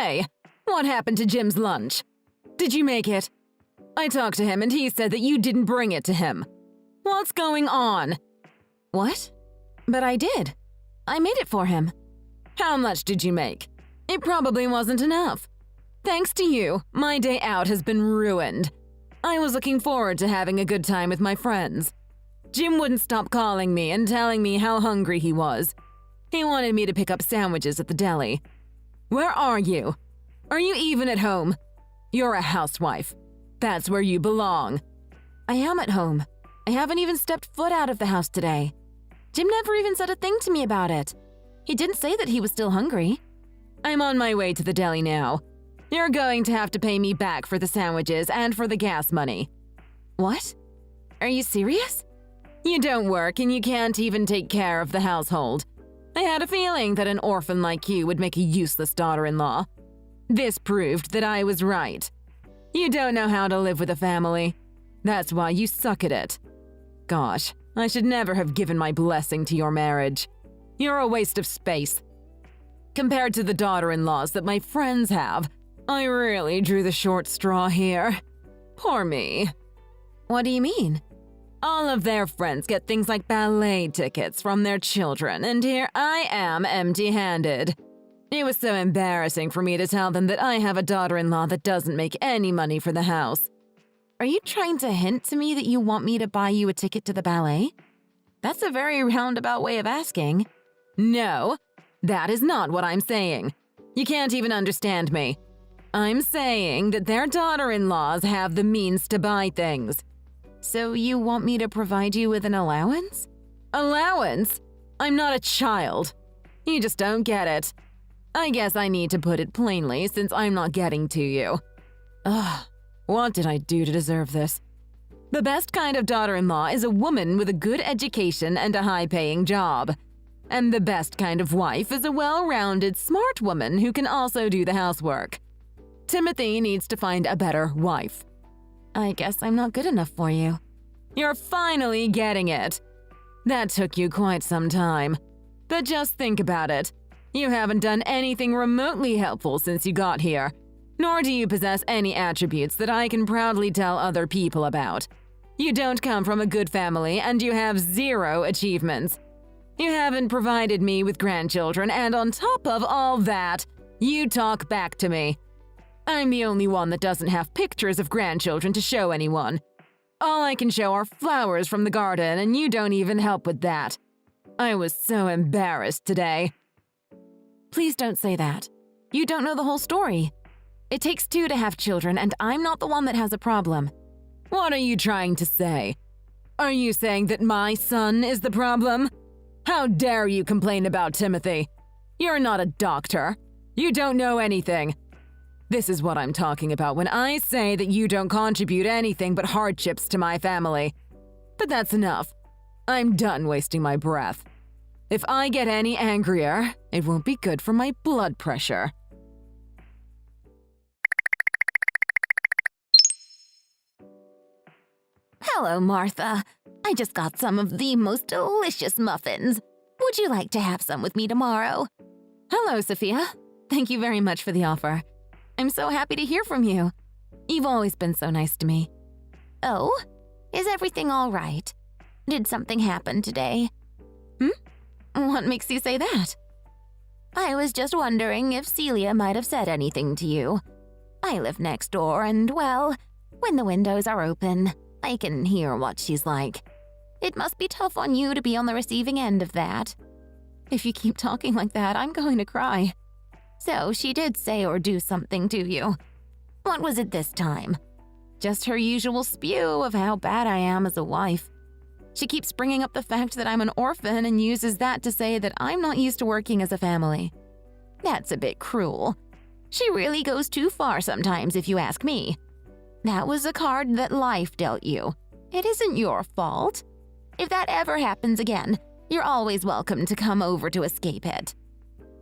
Hey, what happened to Jim's lunch? Did you make it? I talked to him and he said that you didn't bring it to him. What's going on? What? But I did. I made it for him. How much did you make? It probably wasn't enough. Thanks to you, my day out has been ruined. I was looking forward to having a good time with my friends. Jim wouldn't stop calling me and telling me how hungry he was. He wanted me to pick up sandwiches at the deli. Where are you? Are you even at home? You're a housewife. That's where you belong. I am at home. I haven't even stepped foot out of the house today. Jim never even said a thing to me about it. He didn't say that he was still hungry. I'm on my way to the deli now. You're going to have to pay me back for the sandwiches and for the gas money. What? Are you serious? You don't work and you can't even take care of the household. I had a feeling that an orphan like you would make a useless daughter-in-law. This proved that I was right. You don't know how to live with a family. That's why you suck at it. Gosh, I should never have given my blessing to your marriage. You're a waste of space. Compared to the daughter-in-laws that my friends have, I really drew the short straw here. Poor me. What do you mean? All of their friends get things like ballet tickets from their children, and here I am empty-handed. It was so embarrassing for me to tell them that I have a daughter-in-law that doesn't make any money for the house. Are you trying to hint to me that you want me to buy you a ticket to the ballet? That's a very roundabout way of asking. No, that is not what I'm saying. You can't even understand me. I'm saying that their daughter-in-laws have the means to buy things. So you want me to provide you with an allowance? Allowance? I'm not a child. You just don't get it. I guess I need to put it plainly since I'm not getting to you. Ugh, what did I do to deserve this? The best kind of daughter-in-law is a woman with a good education and a high-paying job. And the best kind of wife is a well-rounded, smart woman who can also do the housework. Timothy needs to find a better wife. I guess I'm not good enough for you. You're finally getting it. That took you quite some time. But just think about it. You haven't done anything remotely helpful since you got here, nor do you possess any attributes that I can proudly tell other people about. You don't come from a good family and you have zero achievements. You haven't provided me with grandchildren, and on top of all that, you talk back to me. I'm the only one that doesn't have pictures of grandchildren to show anyone. All I can show are flowers from the garden, and you don't even help with that. I was so embarrassed today. Please don't say that. You don't know the whole story. It takes two to have children, and I'm not the one that has a problem. What are you trying to say? Are you saying that my son is the problem? How dare you complain about Timothy? You're not a doctor. You don't know anything. This is what I'm talking about when I say that you don't contribute anything but hardships to my family. But that's enough. I'm done wasting my breath. If I get any angrier, it won't be good for my blood pressure. Hello, Martha. I just got some of the most delicious muffins. Would you like to have some with me tomorrow? Hello, Sophia. Thank you very much for the offer. I'm so happy to hear from you. You've always been so nice to me. Oh? Is everything all right? Did something happen today? What makes you say that? I was just wondering if Celia might have said anything to you. I live next door and, well, when the windows are open, I can hear what she's like. It must be tough on you to be on the receiving end of that. If you keep talking like that, I'm going to cry. So she did say or do something to you. What was it this time? Just her usual spew of how bad I am as a wife. She keeps bringing up the fact that I'm an orphan and uses that to say that I'm not used to working as a family. That's a bit cruel. She really goes too far sometimes, if you ask me. That was a card that life dealt you. It isn't your fault. If that ever happens again, you're always welcome to come over to escape it.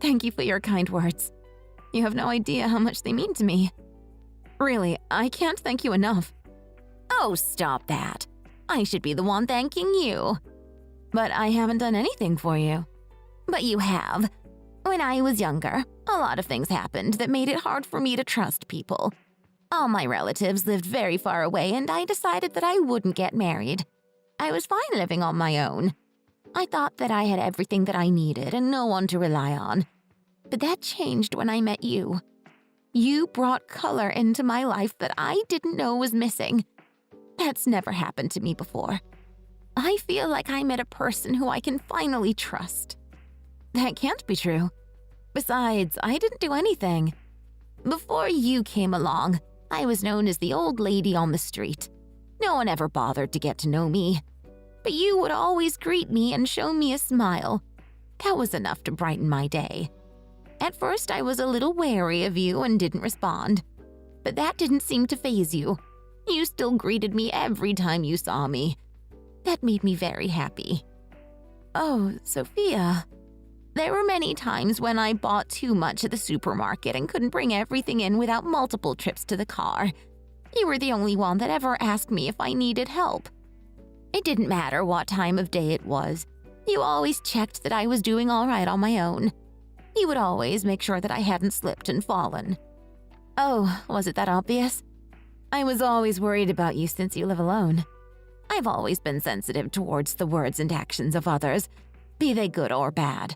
Thank you for your kind words. You have no idea how much they mean to me. Really, I can't thank you enough. Oh, stop that. I should be the one thanking you. But I haven't done anything for you. But you have. When I was younger, a lot of things happened that made it hard for me to trust people. All my relatives lived very far away, and I decided that I wouldn't get married. I was fine living on my own. I thought that I had everything that I needed and no one to rely on. But that changed when I met you. You brought color into my life that I didn't know was missing. That's never happened to me before. I feel like I met a person who I can finally trust. That can't be true. Besides, I didn't do anything. Before you came along, I was known as the old lady on the street. No one ever bothered to get to know me. But you would always greet me and show me a smile. That was enough to brighten my day. At first, I was a little wary of you and didn't respond. But that didn't seem to faze you. You still greeted me every time you saw me. That made me very happy. Oh, Sophia. There were many times when I bought too much at the supermarket and couldn't bring everything in without multiple trips to the car. You were the only one that ever asked me if I needed help. It didn't matter what time of day it was. You always checked that I was doing all right on my own. You would always make sure that I hadn't slipped and fallen. Oh, was it that obvious? I was always worried about you since you live alone. I've always been sensitive towards the words and actions of others, be they good or bad.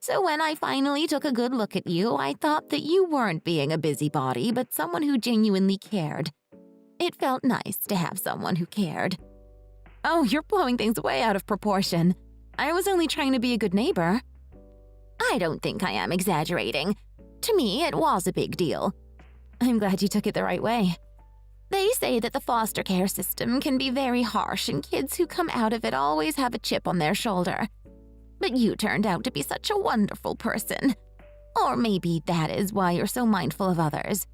So when I finally took a good look at you, I thought that you weren't being a busybody, but someone who genuinely cared. It felt nice to have someone who cared. Oh, you're blowing things way out of proportion. I was only trying to be a good neighbor. I don't think I am exaggerating. To me, it was a big deal. I'm glad you took it the right way. They say that the foster care system can be very harsh and kids who come out of it always have a chip on their shoulder. But you turned out to be such a wonderful person. Or maybe that is why you're so mindful of others.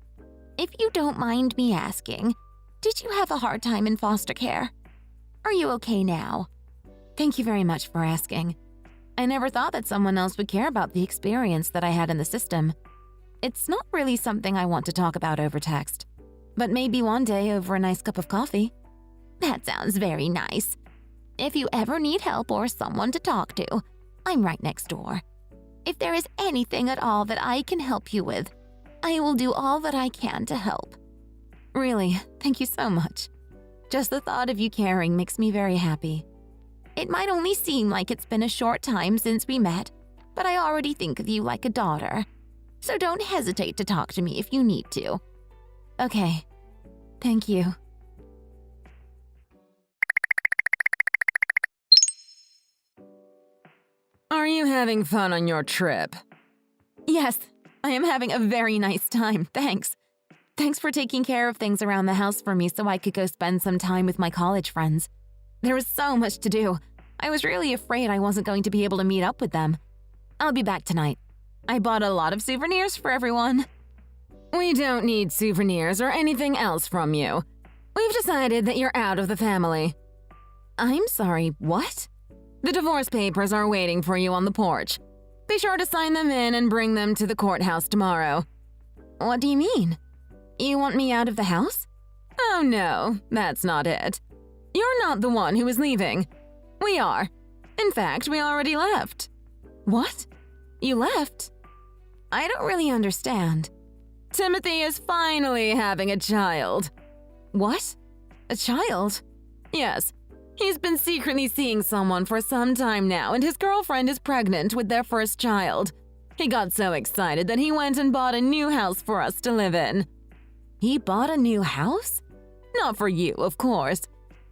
If you don't mind me asking, did you have a hard time in foster care? Are you okay now? Thank you very much for asking. I never thought that someone else would care about the experience that I had in the system. It's not really something I want to talk about over text, but maybe one day over a nice cup of coffee. That sounds very nice. If you ever need help or someone to talk to, I'm right next door. If there is anything at all that I can help you with, I will do all that I can to help. Really, thank you so much. Just the thought of you caring makes me very happy. It might only seem like it's been a short time since we met, but I already think of you like a daughter. So don't hesitate to talk to me if you need to. Okay. Thank you. Are you having fun on your trip? Yes, I am having a very nice time, thanks. Thanks for taking care of things around the house for me so I could go spend some time with my college friends. There was so much to do. I was really afraid I wasn't going to be able to meet up with them. I'll be back tonight. I bought a lot of souvenirs for everyone. We don't need souvenirs or anything else from you. We've decided that you're out of the family. I'm sorry, what? The divorce papers are waiting for you on the porch. Be sure to sign them in and bring them to the courthouse tomorrow. What do you mean? You want me out of the house? Oh no, that's not it. You're not the one who is leaving. We are. In fact, we already left. What? You left? I don't really understand. Timothy is finally having a child. What? A child? Yes. He's been secretly seeing someone for some time now, and his girlfriend is pregnant with their first child. He got so excited that he went and bought a new house for us to live in. He bought a new house? Not for you, of course.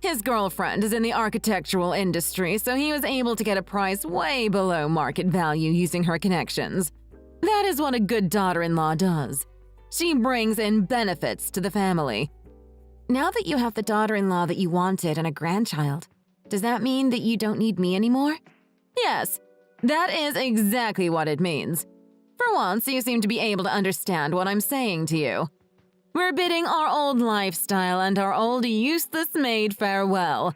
His girlfriend is in the architectural industry, so he was able to get a price way below market value using her connections. That is what a good daughter-in-law does. She brings in benefits to the family. Now that you have the daughter-in-law that you wanted and a grandchild, does that mean that you don't need me anymore? Yes, that is exactly what it means. For once, you seem to be able to understand what I'm saying to you. We're bidding our old lifestyle and our old useless maid farewell.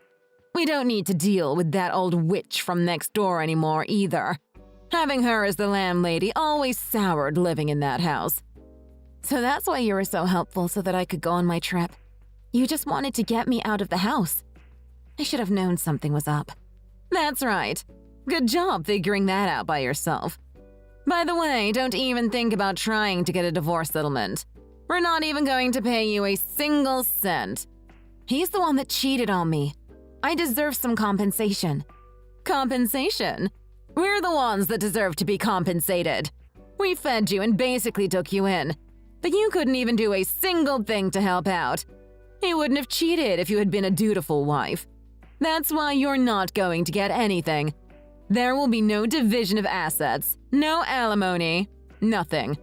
We don't need to deal with that old witch from next door anymore either. Having her as the landlady always soured living in that house. So that's why you were so helpful so that I could go on my trip. You just wanted to get me out of the house. I should have known something was up. That's right. Good job figuring that out by yourself. By the way, don't even think about trying to get a divorce settlement. We're not even going to pay you a single cent. He's the one that cheated on me. I deserve some compensation. Compensation? We're the ones that deserve to be compensated. We fed you and basically took you in, but you couldn't even do a single thing to help out. He wouldn't have cheated if you had been a dutiful wife. That's why you're not going to get anything. There will be no division of assets, no alimony, nothing.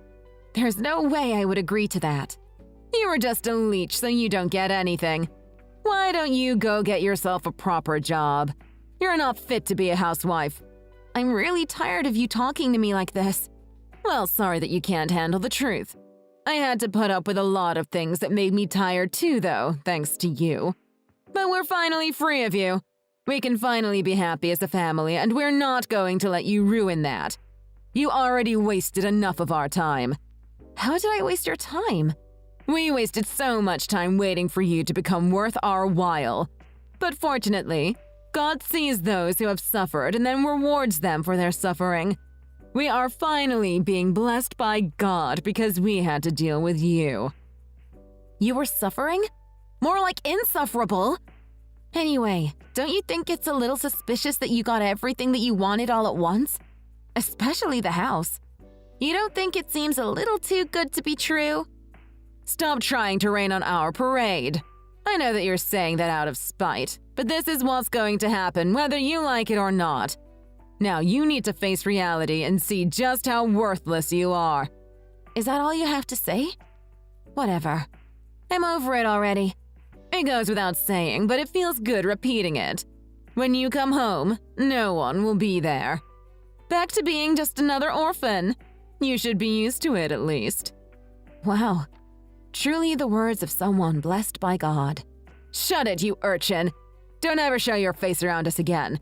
There's no way I would agree to that. You were just a leech, so you don't get anything. Why don't you go get yourself a proper job? You're not fit to be a housewife. I'm really tired of you talking to me like this. Well, sorry that you can't handle the truth. I had to put up with a lot of things that made me tired too, though, thanks to you. But we're finally free of you. We can finally be happy as a family, and we're not going to let you ruin that. You already wasted enough of our time. How did I waste your time? We wasted so much time waiting for you to become worth our while. But fortunately, God sees those who have suffered and then rewards them for their suffering. We are finally being blessed by God because we had to deal with you. You were suffering? More like insufferable. Anyway, don't you think it's a little suspicious that you got everything that you wanted all at once? Especially the house. You don't think it seems a little too good to be true? Stop trying to rain on our parade. I know that you're saying that out of spite, but this is what's going to happen whether you like it or not. Now you need to face reality and see just how worthless you are. Is that all you have to say? Whatever. I'm over it already. It goes without saying, but it feels good repeating it. When you come home, no one will be there. Back to being just another orphan. You should be used to it at least. Wow. Truly the words of someone blessed by God. Shut it, you urchin. Don't ever show your face around us again.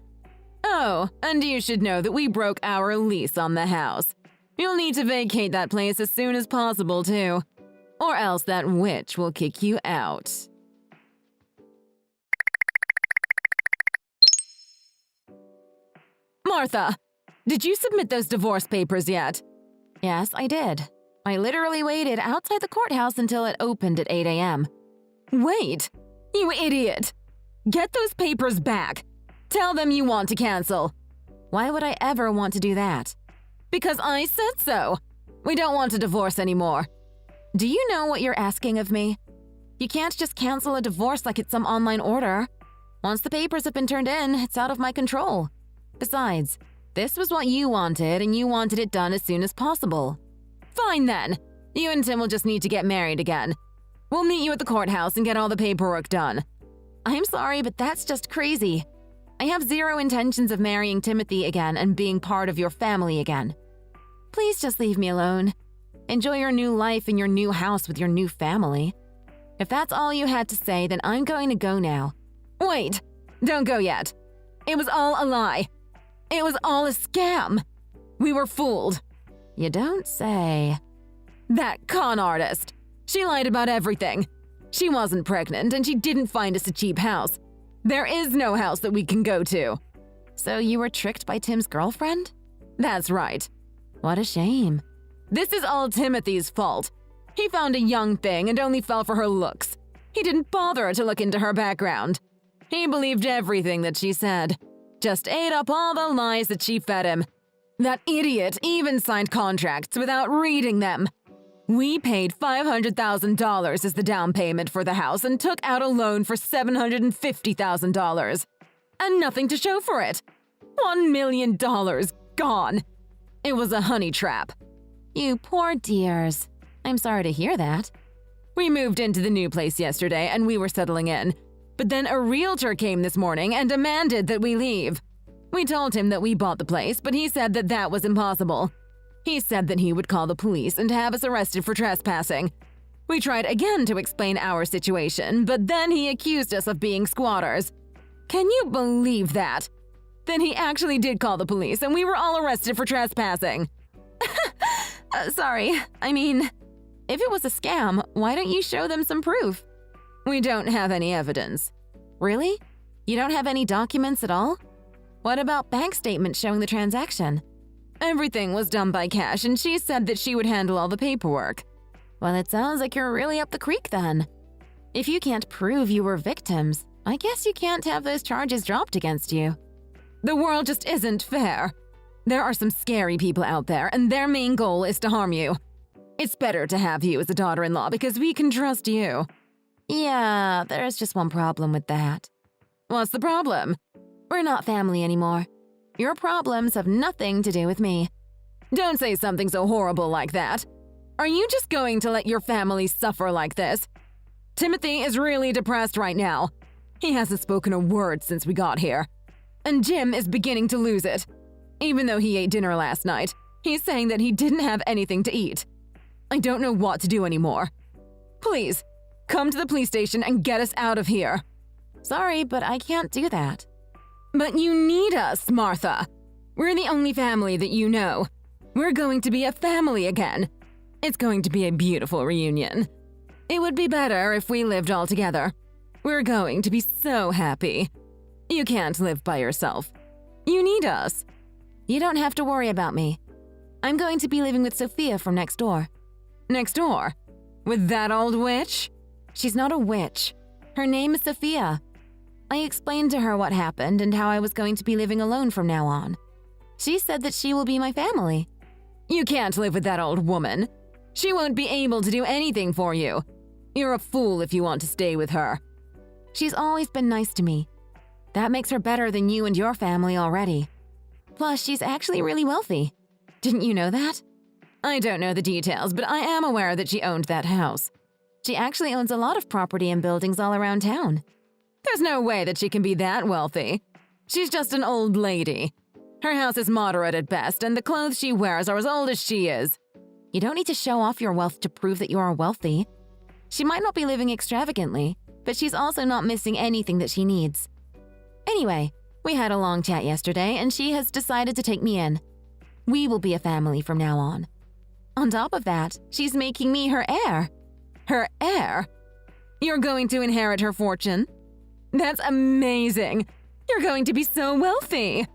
Oh, and you should know that we broke our lease on the house. You'll need to vacate that place as soon as possible, too. Or else that witch will kick you out. Martha, did you submit those divorce papers yet? Yes, I did. I literally waited outside the courthouse until it opened at 8 a.m. Wait, you idiot! Get those papers back. Tell them you want to cancel. Why would I ever want to do that? Because I said so. We don't want a divorce anymore. Do you know what you're asking of me? You can't just cancel a divorce like it's some online order. Once the papers have been turned in, it's out of my control. Besides, this was what you wanted, and you wanted it done as soon as possible. Fine then. You and Tim will just need to get married again. We'll meet you at the courthouse and get all the paperwork done. I'm sorry, but that's just crazy. I have zero intentions of marrying Timothy again and being part of your family again. Please just leave me alone. Enjoy your new life in your new house with your new family. If that's all you had to say, then I'm going to go now. Wait, don't go yet. It was all a lie. It was all a scam. We were fooled. You don't say. That con artist. She lied about everything. She wasn't pregnant and she didn't find us a cheap house. There is no house that we can go to. So you were tricked by Tim's girlfriend? That's right. What a shame. This is all Timothy's fault. He found a young thing and only fell for her looks. He didn't bother to look into her background. He believed everything that she said. Just ate up all the lies that she fed him. That idiot even signed contracts without reading them. We paid $500,000 as the down payment for the house and took out a loan for $750,000. And nothing to show for it. $1 million gone. It was a honey trap. You poor dears. I'm sorry to hear that. We moved into the new place yesterday and we were settling in. But then a realtor came this morning and demanded that we leave. We told him that we bought the place, but he said that that was impossible. He said that he would call the police and have us arrested for trespassing. We tried again to explain our situation, but then he accused us of being squatters. Can you believe that? Then he actually did call the police and we were all arrested for trespassing. Sorry, I mean, if it was a scam, why don't you show them some proof? We don't have any evidence. Really? You don't have any documents at all? What about bank statements showing the transaction? Everything was done by cash, and she said that she would handle all the paperwork. Well, it sounds like you're really up the creek then. If you can't prove you were victims, I guess you can't have those charges dropped against you. The world just isn't fair. There are some scary people out there, and their main goal is to harm you. It's better to have you as a daughter-in-law because we can trust you. Yeah, there's just one problem with that. What's the problem? We're not family anymore. Your problems have nothing to do with me. Don't say something so horrible like that. Are you just going to let your family suffer like this? Timothy is really depressed right now. He hasn't spoken a word since we got here. And Jim is beginning to lose it. Even though he ate dinner last night, he's saying that he didn't have anything to eat. I don't know what to do anymore. Please, come to the police station and get us out of here. Sorry, but I can't do that. But you need us, Martha. We're the only family that you know. We're going to be a family again. It's going to be a beautiful reunion. It would be better if we lived all together. We're going to be so happy. You can't live by yourself. You need us. You don't have to worry about me. I'm going to be living with Sophia from next door. Next door? With that old witch? She's not a witch. Her name is Sophia. I explained to her what happened and how I was going to be living alone from now on. She said that she will be my family. You can't live with that old woman. She won't be able to do anything for you. You're a fool if you want to stay with her. She's always been nice to me. That makes her better than you and your family already. Plus, she's actually really wealthy. Didn't you know that? I don't know the details, but I am aware that she owned that house. She actually owns a lot of property and buildings all around town. There's no way that she can be that wealthy. She's just an old lady. Her house is moderate at best, and the clothes she wears are as old as she is. You don't need to show off your wealth to prove that you are wealthy. She might not be living extravagantly, but she's also not missing anything that she needs. Anyway, we had a long chat yesterday, and she has decided to take me in. We will be a family from now on. On top of that, she's making me her heir. Her heir? You're going to inherit her fortune? That's amazing! You're going to be so wealthy!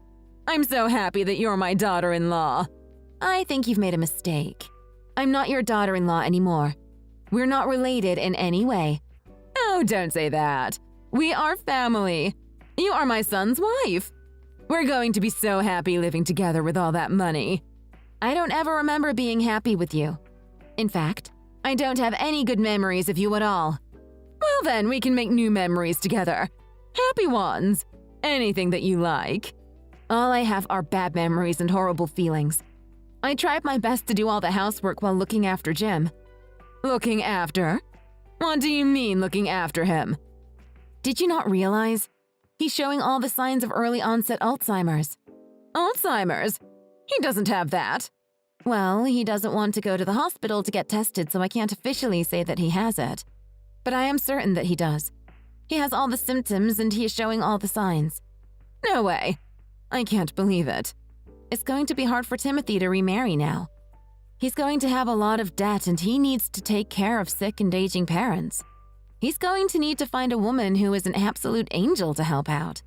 I'm so happy that you're my daughter-in-law. I think you've made a mistake. I'm not your daughter-in-law anymore. We're not related in any way. Oh, don't say that. We are family. You are my son's wife. We're going to be so happy living together with all that money. I don't ever remember being happy with you. In fact, I don't have any good memories of you at all. Well then, we can make new memories together. Happy ones. Anything that you like. All I have are bad memories and horrible feelings. I tried my best to do all the housework while looking after Jim. Looking after? What do you mean, looking after him? Did you not realize? He's showing all the signs of early onset Alzheimer's. Alzheimer's? He doesn't have that. Well, he doesn't want to go to the hospital to get tested, so I can't officially say that he has it. But I am certain that he does. He has all the symptoms and he is showing all the signs. No way. I can't believe it. It's going to be hard for Timothy to remarry now. He's going to have a lot of debt and he needs to take care of sick and aging parents. He's going to need to find a woman who is an absolute angel to help out.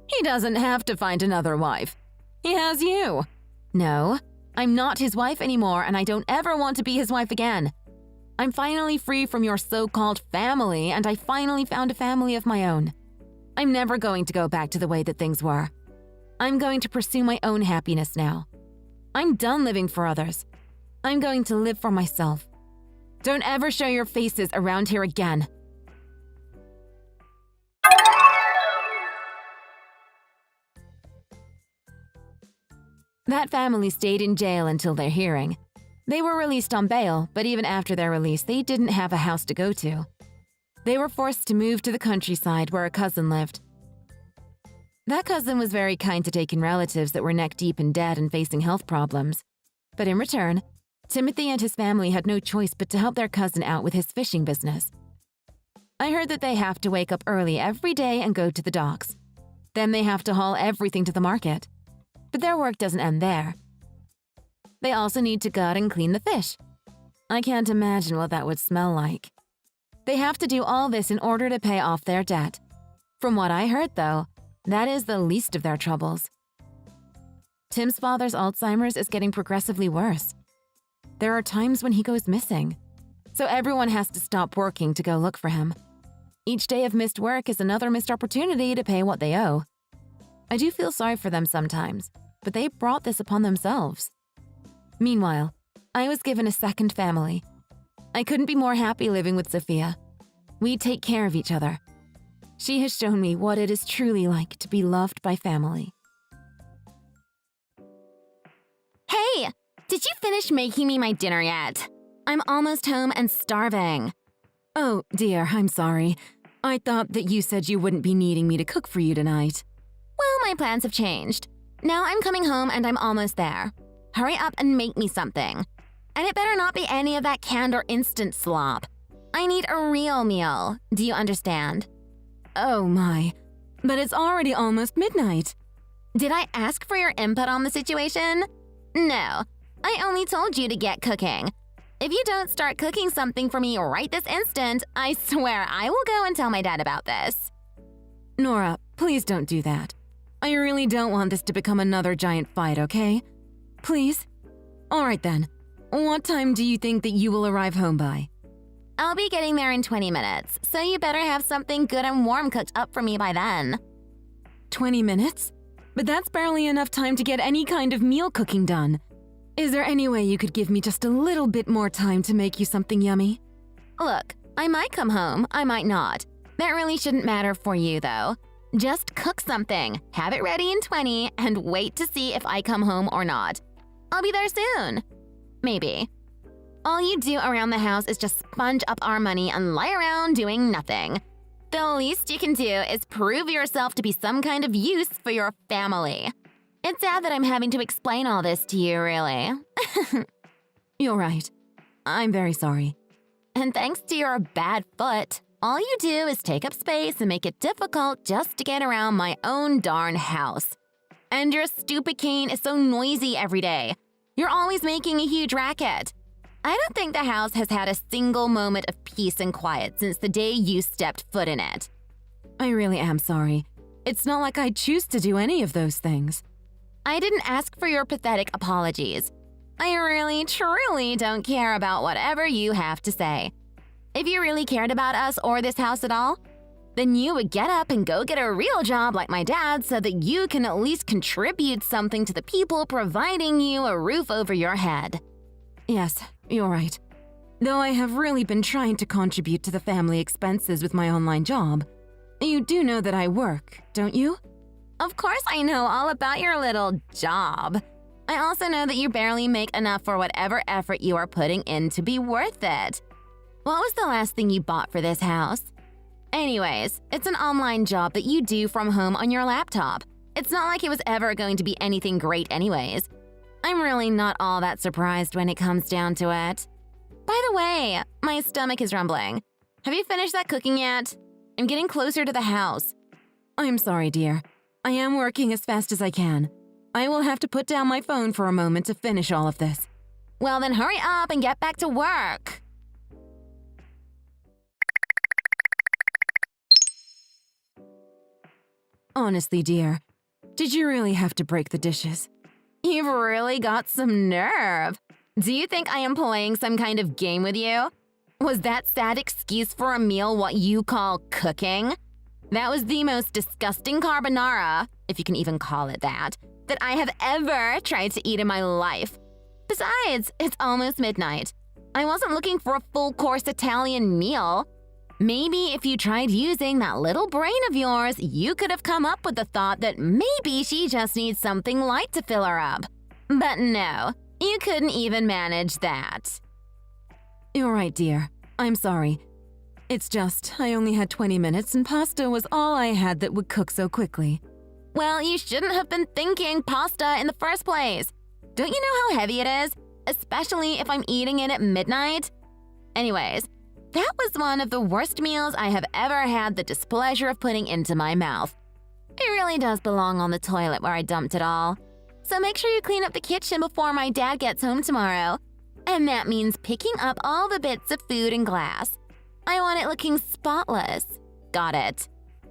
He doesn't have to find another wife. He has you. No, I'm not his wife anymore and I don't ever want to be his wife again. I'm finally free from your so-called family and I finally found a family of my own. I'm never going to go back to the way that things were. I'm going to pursue my own happiness now. I'm done living for others. I'm going to live for myself. Don't ever show your faces around here again. That family stayed in jail until their hearing. They were released on bail, but even after their release, they didn't have a house to go to. They were forced to move to the countryside where a cousin lived. That cousin was very kind to taken relatives that were neck-deep in debt and facing health problems. But in return, Timothy and his family had no choice but to help their cousin out with his fishing business. I heard that they have to wake up early every day and go to the docks. Then they have to haul everything to the market. But their work doesn't end there. They also need to gut and clean the fish. I can't imagine what that would smell like. They have to do all this in order to pay off their debt. From what I heard, though, that is the least of their troubles. Tim's father's Alzheimer's is getting progressively worse. There are times when he goes missing, so everyone has to stop working to go look for him. Each day of missed work is another missed opportunity to pay what they owe. I do feel sorry for them sometimes, but they brought this upon themselves. Meanwhile, I was given a second family. I couldn't be more happy living with Sophia. We take care of each other. She has shown me what it is truly like to be loved by family. Hey, did you finish making me my dinner yet? I'm almost home and starving. Oh, dear, I'm sorry. I thought that you said you wouldn't be needing me to cook for you tonight. Well, my plans have changed. Now I'm coming home and I'm almost there. Hurry up and make me something. And it better not be any of that canned or instant slop. I need a real meal. Do you understand? Oh my, but it's already almost midnight. Did I ask for your input on the situation? No, I only told you to get cooking. If you don't start cooking something for me right this instant, I swear I will go and tell my dad about this. Nora, please don't do that. I really don't want this to become another giant fight, okay? Please? All right then. What time do you think that you will arrive home by? I'll be getting there in 20 minutes, so you better have something good and warm cooked up for me by then. 20 minutes? But that's barely enough time to get any kind of meal cooking done. Is there any way you could give me just a little bit more time to make you something yummy? Look, I might come home, I might not. That really shouldn't matter for you, though. Just cook something, have it ready in 20, and wait to see if I come home or not. I'll be there soon. Maybe. All you do around the house is just sponge up our money and lie around doing nothing. The least you can do is prove yourself to be some kind of use for your family. It's sad that I'm having to explain all this to you, really. You're right. I'm very sorry. And thanks to your bad foot, all you do is take up space and make it difficult just to get around my own darn house. And your stupid cane is so noisy every day. You're always making a huge racket. I don't think the house has had a single moment of peace and quiet since the day you stepped foot in it. I really am sorry. It's not like I choose to do any of those things. I didn't ask for your pathetic apologies. I really, truly don't care about whatever you have to say. If you really cared about us or this house at all, then you would get up and go get a real job like my dad so that you can at least contribute something to the people providing you a roof over your head. Yes, you're right. Though I have really been trying to contribute to the family expenses with my online job. You do know that I work, don't you? Of course I know all about your little job. I also know that you barely make enough for whatever effort you are putting in to be worth it. What was the last thing you bought for this house? Anyways, it's an online job that you do from home on your laptop. It's not like it was ever going to be anything great anyways. I'm really not all that surprised when it comes down to it. By the way, my stomach is rumbling. Have you finished that cooking yet? I'm getting closer to the house. I'm sorry, dear. I am working as fast as I can. I will have to put down my phone for a moment to finish all of this. Well, then hurry up and get back to work. Honestly, dear, did you really have to break the dishes? You've really got some nerve. Do you think I am playing some kind of game with you? Was that sad excuse for a meal what you call cooking? That was the most disgusting carbonara, if you can even call it that I have ever tried to eat in my life. Besides, it's almost midnight. I wasn't looking for a full-course Italian meal. Maybe if you tried using that little brain of yours, you could have come up with the thought that maybe she just needs something light to fill her up. But no, you couldn't even manage that. You're right, dear. I'm sorry. It's just, I only had 20 minutes and pasta was all I had that would cook so quickly. Well, you shouldn't have been thinking pasta in the first place. Don't you know how heavy it is? Especially if I'm eating it at midnight? Anyways, that was one of the worst meals I have ever had the displeasure of putting into my mouth. It really does belong on the toilet where I dumped it all. So make sure you clean up the kitchen before my dad gets home tomorrow. And that means picking up all the bits of food and glass. I want it looking spotless. Got it?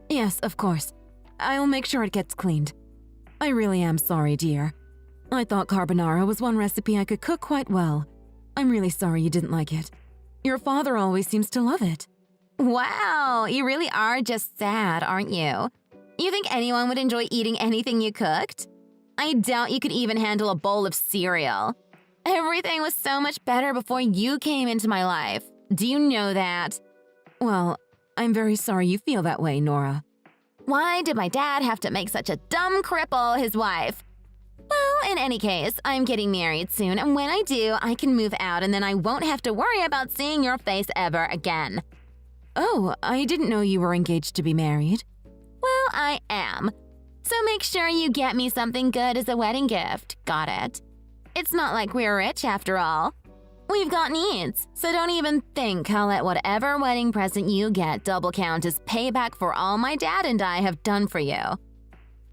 Yes, of course. I'll make sure it gets cleaned. I really am sorry, dear. I thought carbonara was one recipe I could cook quite well. I'm really sorry you didn't like it. Your father always seems to love it. Wow, you really are just sad, aren't you? You think anyone would enjoy eating anything you cooked? I doubt you could even handle a bowl of cereal. Everything was so much better before you came into my life. Do you know that? Well, I'm very sorry you feel that way, Nora. Why did my dad have to make such a dumb cripple his wife? Well, in any case, I'm getting married soon, and when I do, I can move out and then I won't have to worry about seeing your face ever again. Oh, I didn't know you were engaged to be married. Well, I am. So make sure you get me something good as a wedding gift. Got it? It's not like we're rich after all. We've got needs, so don't even think I'll let whatever wedding present you get double count as payback for all my dad and I have done for you.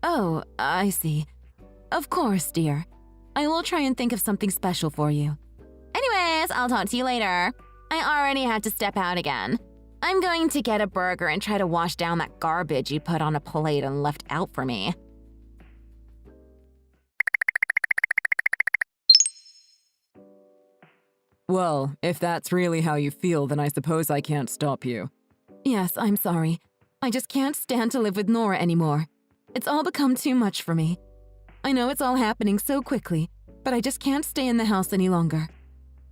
Oh, I see. Of course, dear. I will try and think of something special for you. Anyways, I'll talk to you later. I already had to step out again. I'm going to get a burger and try to wash down that garbage you put on a plate and left out for me. Well, if that's really how you feel, then I suppose I can't stop you. Yes, I'm sorry. I just can't stand to live with Nora anymore. It's all become too much for me. I know it's all happening so quickly, but I just can't stay in the house any longer.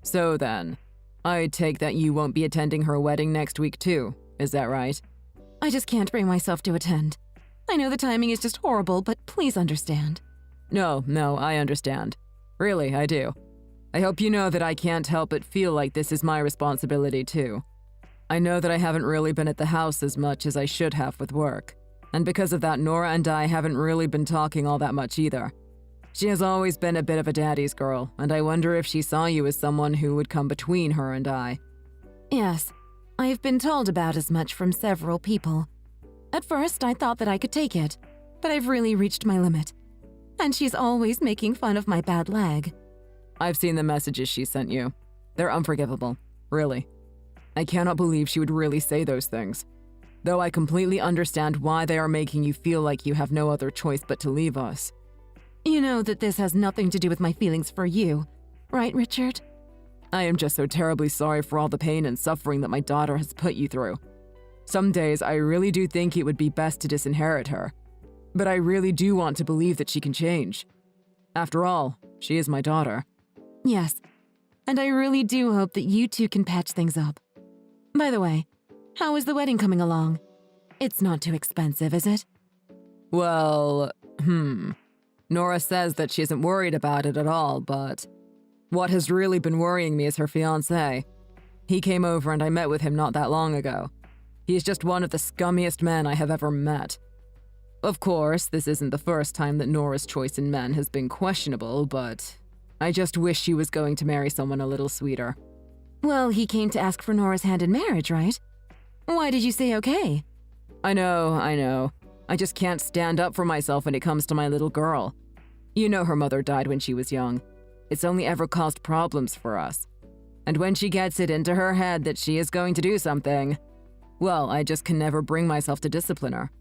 So then, I take that you won't be attending her wedding next week too, is that right? I just can't bring myself to attend. I know the timing is just horrible, but please understand. No, I understand. Really, I do. I hope you know that I can't help but feel like this is my responsibility too. I know that I haven't really been at the house as much as I should have with work. And because of that, Nora and I haven't really been talking all that much either. She has always been a bit of a daddy's girl, and I wonder if she saw you as someone who would come between her and I. Yes, I've been told about as much from several people. At first, I thought that I could take it, but I've really reached my limit. And she's always making fun of my bad leg. I've seen the messages she sent you. They're unforgivable, really. I cannot believe she would really say those things. Though I completely understand why they are making you feel like you have no other choice but to leave us. You know that this has nothing to do with my feelings for you, right, Richard? I am just so terribly sorry for all the pain and suffering that my daughter has put you through. Some days I really do think it would be best to disinherit her, but I really do want to believe that she can change. After all, she is my daughter. Yes, and I really do hope that you two can patch things up. By the way, how is the wedding coming along? It's not too expensive, is it? Well, Nora says that she isn't worried about it at all, but what has really been worrying me is her fiancé. He came over and I met with him not that long ago. He is just one of the scummiest men I have ever met. Of course, this isn't the first time that Nora's choice in men has been questionable, but I just wish she was going to marry someone a little sweeter. Well, he came to ask for Nora's hand in marriage, right? Why did you say okay? I know. I just can't stand up for myself when it comes to my little girl. You know her mother died when she was young. It's only ever caused problems for us. And when she gets it into her head that she is going to do something, well, I just can never bring myself to discipline her.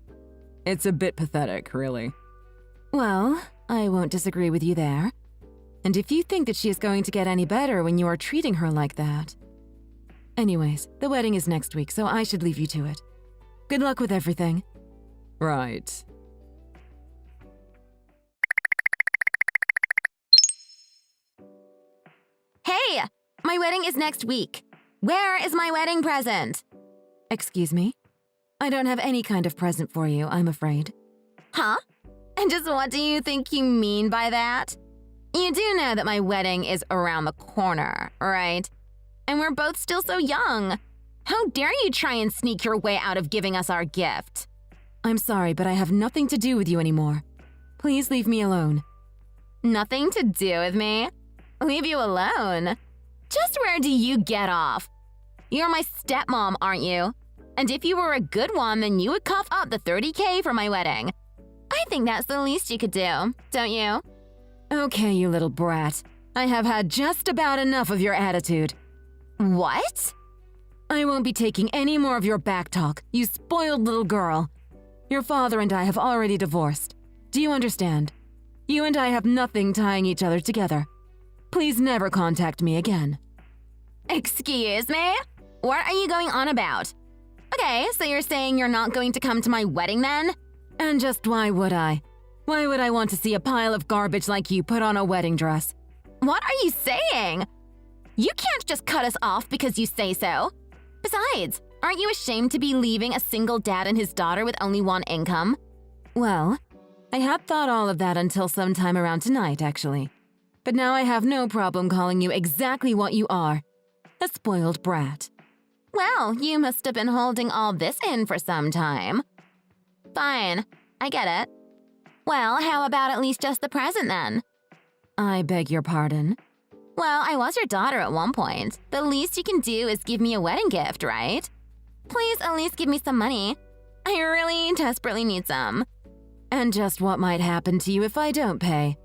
It's a bit pathetic, really. Well, I won't disagree with you there. And if you think that she is going to get any better when you are treating her like that... Anyways, the wedding is next week, so I should leave you to it. Good luck with everything. Right. Hey! My wedding is next week. Where is my wedding present? Excuse me? I don't have any kind of present for you, I'm afraid. Huh? And just what do you think you mean by that? You do know that my wedding is around the corner, right? And we're both still so young. How dare you try and sneak your way out of giving us our gift? I'm sorry, but I have nothing to do with you anymore. Please leave me alone. Nothing to do with me? Leave you alone? Just where do you get off? You're my stepmom, aren't you? And if you were a good one, then you would cough up the $30K for my wedding. I think that's the least you could do, don't you? Okay, you little brat. I have had just about enough of your attitude. What? I won't be taking any more of your back talk, you spoiled little girl. Your father and I have already divorced. Do you understand? You and I have nothing tying each other together. Please never contact me again. Excuse me? What are you going on about? Okay, so you're saying you're not going to come to my wedding then? And just why would I? Why would I want to see a pile of garbage like you put on a wedding dress? What are you saying? You can't just cut us off because you say so. Besides, aren't you ashamed to be leaving a single dad and his daughter with only one income? Well, I had thought all of that until sometime around tonight, actually. But now I have no problem calling you exactly what you are. A spoiled brat. Well, you must have been holding all this in for some time. Fine, I get it. Well, how about at least just the present then? I beg your pardon? Well, I was your daughter at one point. The least you can do is give me a wedding gift, right? Please at least give me some money. I really desperately need some. And just what might happen to you if I don't pay?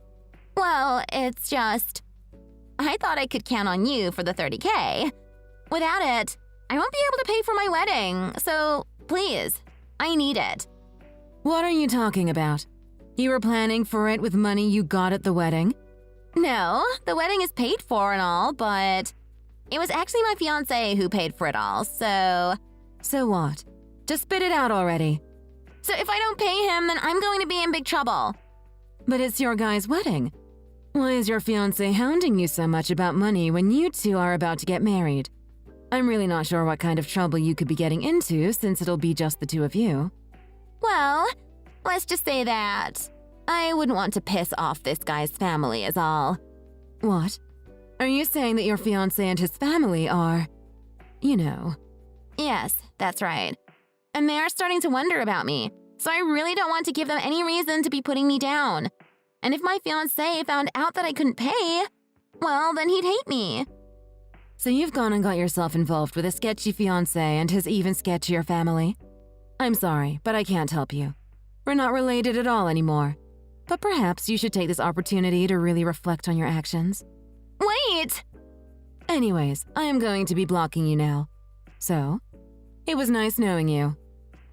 Well, it's just... I thought I could count on you for the 30K. Without it, I won't be able to pay for my wedding, so please, I need it. What are you talking about? You were planning for it with money you got at the wedding? No, the wedding is paid for and all, but it was actually my fiancé who paid for it all, so... So what? Just spit it out already. So if I don't pay him, then I'm going to be in big trouble. But it's your guy's wedding. Why is your fiancé hounding you so much about money when you two are about to get married? I'm really not sure what kind of trouble you could be getting into since it'll be just the two of you. Well, let's just say that I wouldn't want to piss off this guy's family is all. What? Are you saying that your fiancé and his family are... you know... Yes, that's right. And they are starting to wonder about me, so I really don't want to give them any reason to be putting me down. And if my fiancé found out that I couldn't pay, well, then he'd hate me. So you've gone and got yourself involved with a sketchy fiancé and his even sketchier family? I'm sorry, but I can't help you. We're not related at all anymore. But perhaps you should take this opportunity to really reflect on your actions. Wait! Anyways, I am going to be blocking you now. So, it was nice knowing you.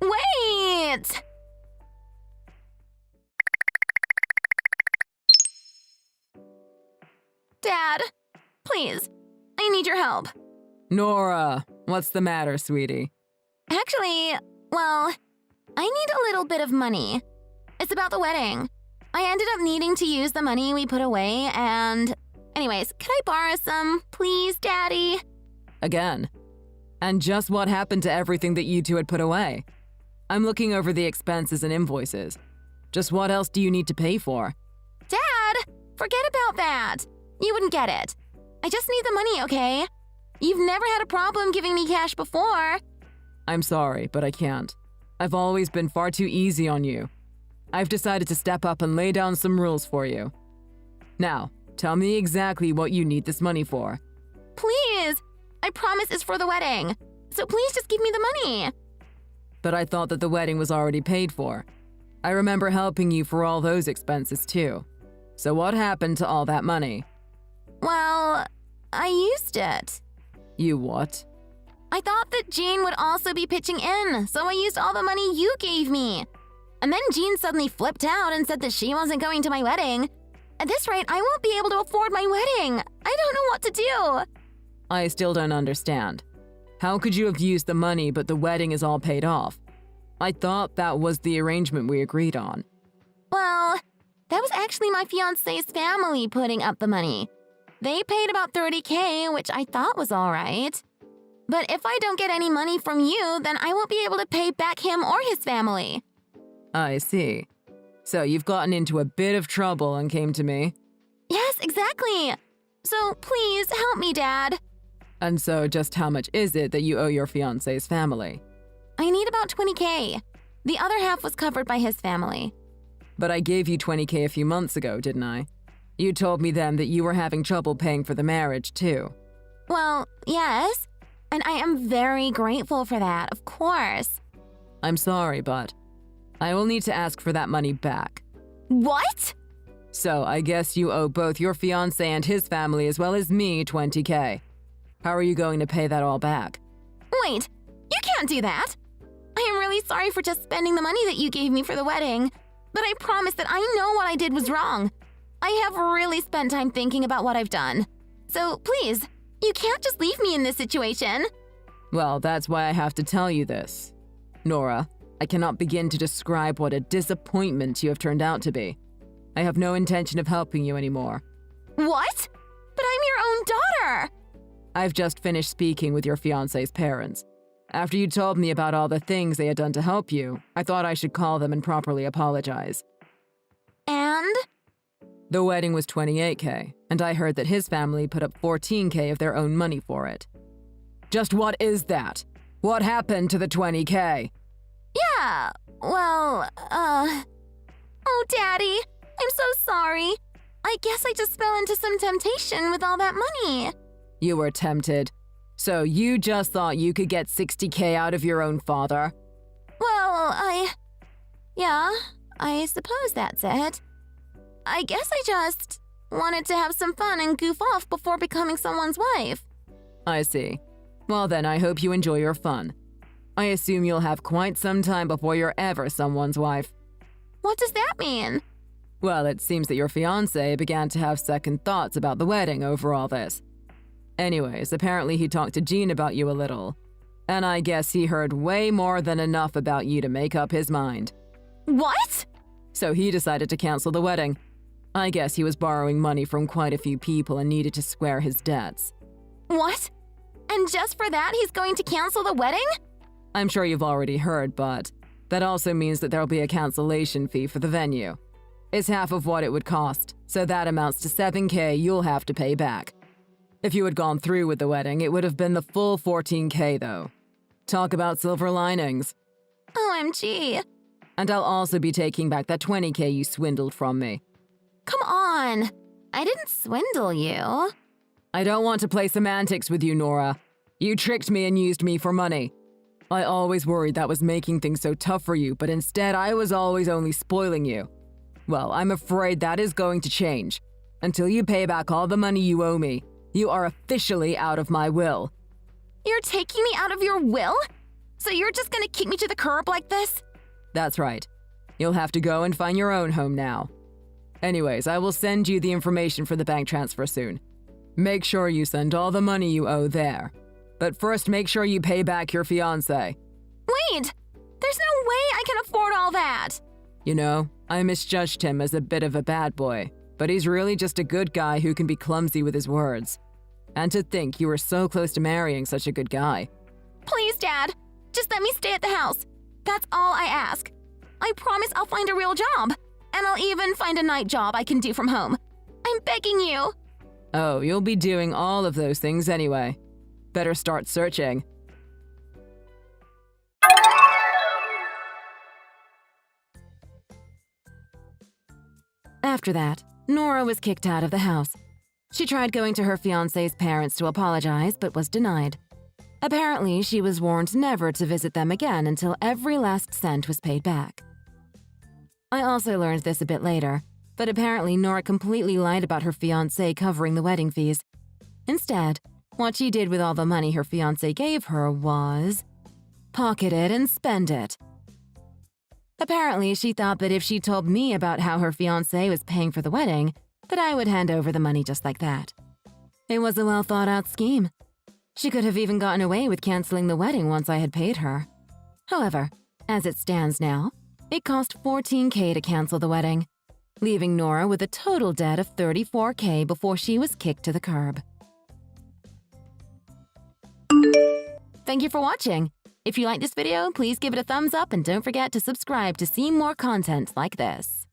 Wait! Dad, please, I need your help. Nora, what's the matter, sweetie? Actually, well, I need a little bit of money. It's about the wedding. I ended up needing to use the money we put away and... Anyways, could I borrow some, please, Daddy? Again. And just what happened to everything that you two had put away? I'm looking over the expenses and invoices. Just what else do you need to pay for? Dad, forget about that. You wouldn't get it. I just need the money, okay? You've never had a problem giving me cash before. I'm sorry, but I can't. I've always been far too easy on you. I've decided to step up and lay down some rules for you. Now, tell me exactly what you need this money for. Please! I promise it's for the wedding. So please just give me the money. But I thought that the wedding was already paid for. I remember helping you for all those expenses too. So what happened to all that money? Well, I used it. You what? I thought that Jean would also be pitching in, so I used all the money you gave me. And then Jean suddenly flipped out and said that she wasn't going to my wedding. At this rate, I won't be able to afford my wedding. I don't know what to do. I still don't understand. How could you have used the money but the wedding is all paid off? I thought that was the arrangement we agreed on. Well, that was actually my fiancé's family putting up the money. They paid about 30K, which I thought was all right. But if I don't get any money from you, then I won't be able to pay back him or his family. I see. So you've gotten into a bit of trouble and came to me? Yes, exactly. So please help me, Dad. And so just how much is it that you owe your fiancé's family? I need about 20K. The other half was covered by his family. But I gave you 20K a few months ago, didn't I? You told me then that you were having trouble paying for the marriage, too. Well, yes. And I am very grateful for that, of course. I'm sorry, but I will need to ask for that money back. What? So I guess you owe both your fiancé and his family as well as me 20K. How are you going to pay that all back? Wait, you can't do that. I am really sorry for just spending the money that you gave me for the wedding, but I promise that I know what I did was wrong. I have really spent time thinking about what I've done. So please, you can't just leave me in this situation. Well, that's why I have to tell you this. Nora, I cannot begin to describe what a disappointment you have turned out to be. I have no intention of helping you anymore. What? But I'm your own daughter! I've just finished speaking with your fiancé's parents. After you told me about all the things they had done to help you, I thought I should call them and properly apologize. And? The wedding was $28K, and I heard that his family put up $14K of their own money for it. Just what is that? What happened to the $20K? Yeah, well, Oh, Daddy, I'm so sorry. I guess I just fell into some temptation with all that money. You were tempted. So you just thought you could get $60K out of your own father? Well, yeah, I suppose that's it. I guess I just wanted to have some fun and goof off before becoming someone's wife. I see. Well then, I hope you enjoy your fun. I assume you'll have quite some time before you're ever someone's wife. What does that mean? Well, it seems that your fiancé began to have second thoughts about the wedding over all this. Anyways, apparently he talked to Jean about you a little. And I guess he heard way more than enough about you to make up his mind. What? So he decided to cancel the wedding. I guess he was borrowing money from quite a few people and needed to square his debts. What? And just for that, he's going to cancel the wedding? I'm sure you've already heard, but that also means that there'll be a cancellation fee for the venue. It's half of what it would cost, so that amounts to $7K you'll have to pay back. If you had gone through with the wedding, it would have been the full $14K though. Talk about silver linings. OMG. And I'll also be taking back that $20K you swindled from me. Come on. I didn't swindle you. I don't want to play semantics with you, Nora. You tricked me and used me for money. I always worried that was making things so tough for you, but instead I was always only spoiling you. Well, I'm afraid that is going to change. Until you pay back all the money you owe me, you are officially out of my will. You're taking me out of your will? So you're just gonna kick me to the curb like this? That's right. You'll have to go and find your own home now. Anyways, I will send you the information for the bank transfer soon. Make sure you send all the money you owe there. But first, make sure you pay back your fiancé. Wait! There's no way I can afford all that! You know, I misjudged him as a bit of a bad boy, but he's really just a good guy who can be clumsy with his words. And to think you were so close to marrying such a good guy. Please, Dad, just let me stay at the house. That's all I ask. I promise I'll find a real job, and I'll even find a night job I can do from home. I'm begging you. Oh, you'll be doing all of those things anyway. Better start searching. After that, Nora was kicked out of the house. She tried going to her fiancé's parents to apologize, but was denied. Apparently, she was warned never to visit them again until every last cent was paid back. I also learned this a bit later, but apparently Nora completely lied about her fiancé covering the wedding fees. Instead, what she did with all the money her fiancé gave her was pocket it and spend it. Apparently, she thought that if she told me about how her fiancé was paying for the wedding, that I would hand over the money just like that. It was a well-thought-out scheme. She could have even gotten away with canceling the wedding once I had paid her. However, as it stands now, it cost $14K to cancel the wedding, leaving Nora with a total debt of $34K before she was kicked to the curb. Thank you for watching. If you liked this video, please give it a thumbs up and don't forget to subscribe to see more content like this.